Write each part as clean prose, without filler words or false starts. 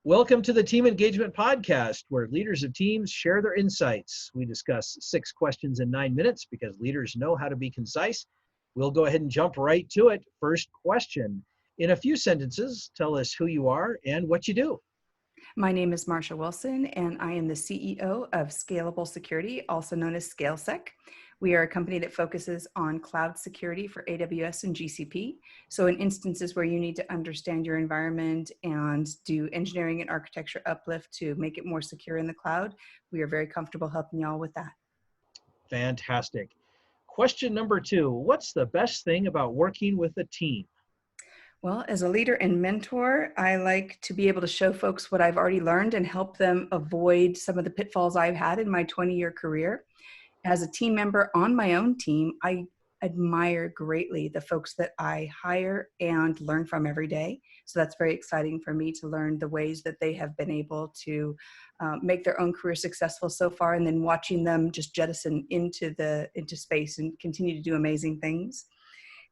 Welcome to the Team Engagement Podcast, where leaders of teams share their insights. We discuss 6 questions in 9 minutes because leaders know how to be concise. We'll go ahead and jump right to it. First question. In a few sentences, tell us who you are and what you do. My name is Marsha Wilson, and I am the CEO of Scalable Security, also known as ScaleSec. We are a company that focuses on cloud security for AWS and GCP. So in instances where you need to understand your environment and do engineering and architecture uplift to make it more secure in the cloud, we are very comfortable helping y'all with that. Fantastic. Question number 2. What's the best thing about working with a team? Well, as a leader and mentor, I like to be able to show folks what I've already learned and help them avoid some of the pitfalls I've had in my 20-year career. As a team member on my own team, I admire greatly the folks that I hire and learn from every day. So that's very exciting for me to learn the ways that they have been able to make their own career successful so far, and then watching them just jettison into space and continue to do amazing things.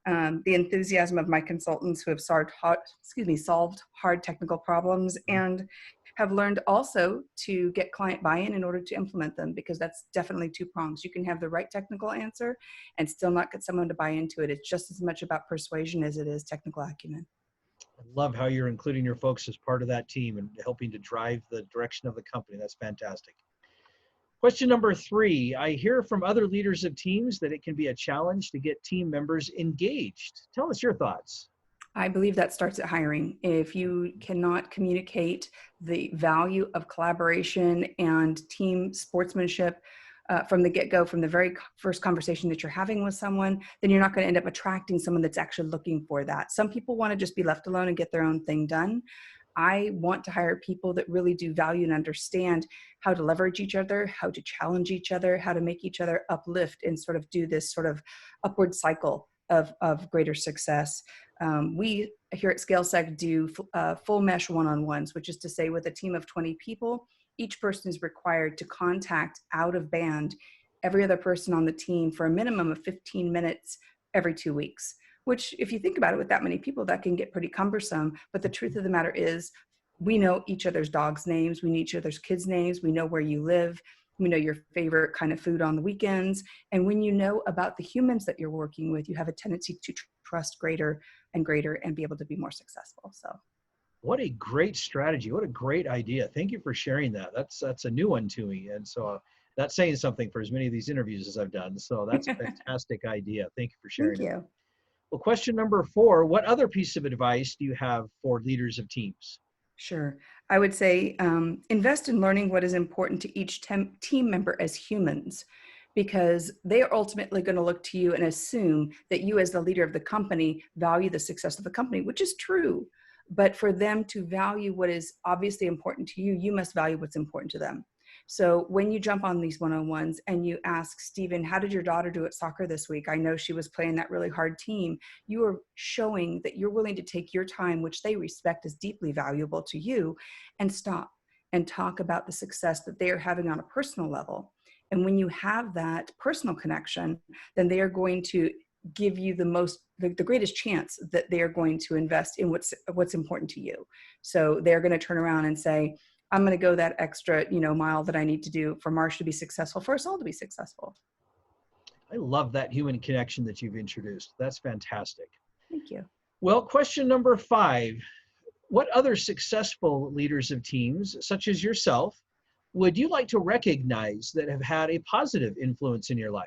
The enthusiasm of my consultants who have solved hard technical problems and have learned also to get client buy-in in order to implement them, because that's definitely 2 prongs. You can have the right technical answer and still not get someone to buy into it. It's just as much about persuasion as it is technical acumen. I love how you're including your folks as part of that team and helping to drive the direction of the company. That's fantastic. Question number 3, I hear from other leaders of teams that it can be a challenge to get team members engaged. Tell us your thoughts. I believe that starts at hiring. If you cannot communicate the value of collaboration and team sportsmanship from the get-go, from the very first conversation that you're having with someone, then you're not going to end up attracting someone that's actually looking for that. Some people want to just be left alone and get their own thing done. I want to hire people that really do value and understand how to leverage each other, how to challenge each other, how to make each other uplift and sort of do this sort of upward cycle of greater success. We here at ScaleSec do full mesh one-on-ones, which is to say with a team of 20 people, each person is required to contact out of band every other person on the team for a minimum of 15 minutes every 2 weeks, which if you think about it, with that many people, that can get pretty cumbersome. But the truth of the matter is we know each other's dogs' names, we know each other's kids' names, we know where you live, we know your favorite kind of food on the weekends. And when you know about the humans that you're working with, you have a tendency to trust greater and greater and be able to be more successful. So, What a great strategy. What a great idea. Thank you for sharing that. That's a new one to me. And so that's saying something for as many of these interviews as I've done. So that's a fantastic idea. Thank you for sharing thank it. you. Well, question number 4, what other piece of advice do you have for leaders of teams? Sure. I would say invest in learning what is important to each team member as humans, because they are ultimately going to look to you and assume that you, as the leader of the company, value the success of the company, which is true. But for them to value what is obviously important to you, you must value what's important to them. So when you jump on these one-on-ones and you ask Stephen, how did your daughter do at soccer this week? I know she was playing that really hard team. You are showing that you're willing to take your time, which they respect as deeply valuable to you, and stop and talk about the success that they are having on a personal level. And when you have that personal connection, then they are going to give you the greatest chance that they are going to invest in what's important to you. So they're going to turn around and say, I'm going to go that extra, mile that I need to do for Marsha to be successful, for us all to be successful. I love that human connection that you've introduced. That's fantastic. Thank you. Well, question number 5, what other successful leaders of teams, such as yourself, would you like to recognize that have had a positive influence in your life?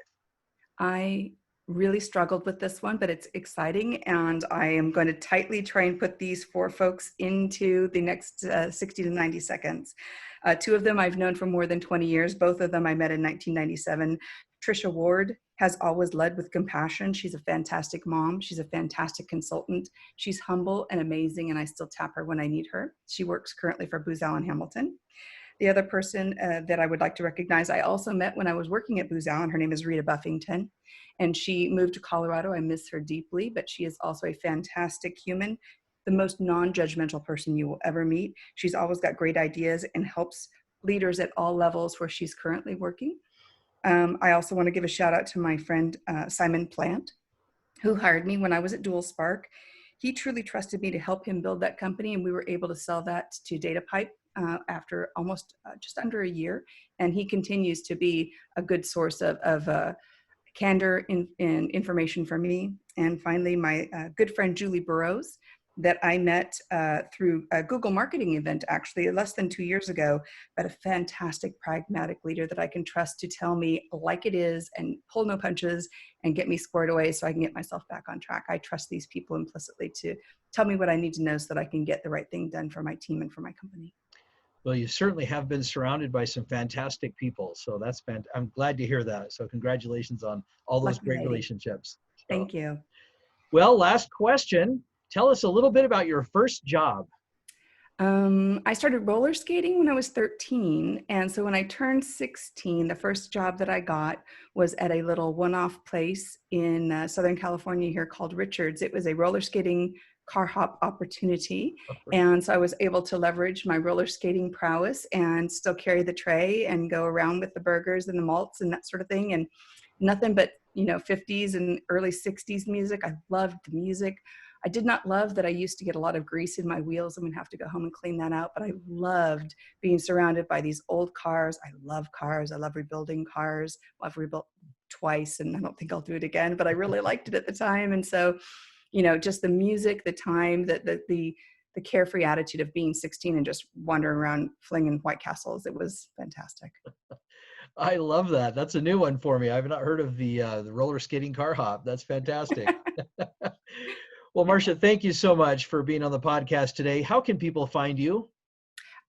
I really struggled with this one, but it's exciting. And I am going to tightly try and put these 4 folks into the next 60 to 90 seconds. 2 of them I've known for more than 20 years. Both of them I met in 1997. Trisha Ward has always led with compassion. She's a fantastic mom. She's a fantastic consultant. She's humble and amazing, and I still tap her when I need her. She works currently for Booz Allen Hamilton. The other person that I would like to recognize, I also met when I was working at Booz Allen. Her name is Rita Buffington, and she moved to Colorado. I miss her deeply, but she is also a fantastic human, the most non-judgmental person you will ever meet. She's always got great ideas and helps leaders at all levels where she's currently working. I also want to give a shout out to my friend, Simon Plant, who hired me when I was at DualSpark. he truly trusted me to help him build that company, and we were able to sell that to DataPipe after almost just under a year. And he continues to be a good source of candor in information for me. And finally, my good friend Julie Burrows, that I met through a Google marketing event, actually less than 2 years ago, but a fantastic pragmatic leader that I can trust to tell me like it is and pull no punches and get me squared away so I can get myself back on track. I trust these people implicitly to tell me what I need to know so that I can get the right thing done for my team and for my company. Well, you certainly have been surrounded by some fantastic people. So I'm glad to hear that. So congratulations on all those Lucky great lady. relationships. So, Thank you. well, last question. Tell us a little bit about your first job. I started roller skating when I was 13. And so when I turned 16, the first job that I got was at a little one-off place in Southern California here called Richards. It was a roller skating car hop opportunity. And so I was able to leverage my roller skating prowess and still carry the tray and go around with the burgers and the malts and that sort of thing. And nothing but, 50s and early 60s music. I loved the music. I did not love that I used to get a lot of grease in my wheels. I'm gonna have to go home and clean that out, but I loved being surrounded by these old cars. I love cars. I love rebuilding cars. Well, I've rebuilt twice and I don't think I'll do it again, but I really liked it at the time. And so, just the music, the time, the carefree attitude of being 16 and just wandering around flinging White Castles. It was fantastic. I love that. That's a new one for me. I've not heard of the roller skating car hop. That's fantastic. Well, Marsha, thank you so much for being on the podcast today. How can people find you?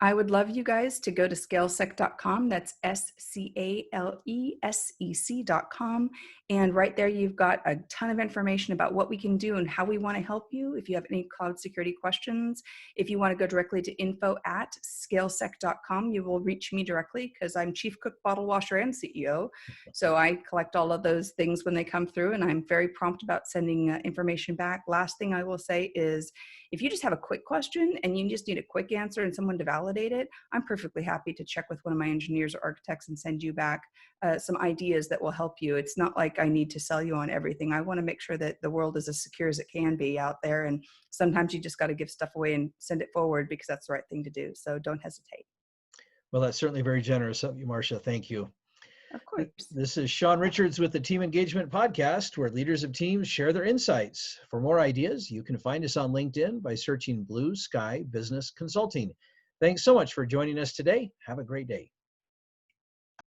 I would love you guys to go to ScaleSec.com. That's ScaleSec.com. And right there, you've got a ton of information about what we can do and how we want to help you. If you have any cloud security questions, if you want to go directly to info@ScaleSec.com, you will reach me directly because I'm chief cook, bottle washer, and CEO. So I collect all of those things when they come through, and I'm very prompt about sending information back. Last thing I will say is, if you just have a quick question and you just need a quick answer and someone to validate it, I'm perfectly happy to check with one of my engineers or architects and send you back some ideas that will help you. It's not like I need to sell you on everything. I want to make sure that the world is as secure as it can be out there. And sometimes you just got to give stuff away and send it forward because that's the right thing to do. So don't hesitate. Well, that's certainly very generous of you, Marsha. Thank you. Of course. This is Sean Richards with the Team Engagement Podcast, where leaders of teams share their insights. For more ideas, you can find us on LinkedIn by searching Blue Sky Business Consulting. Thanks so much for joining us today. Have a great day.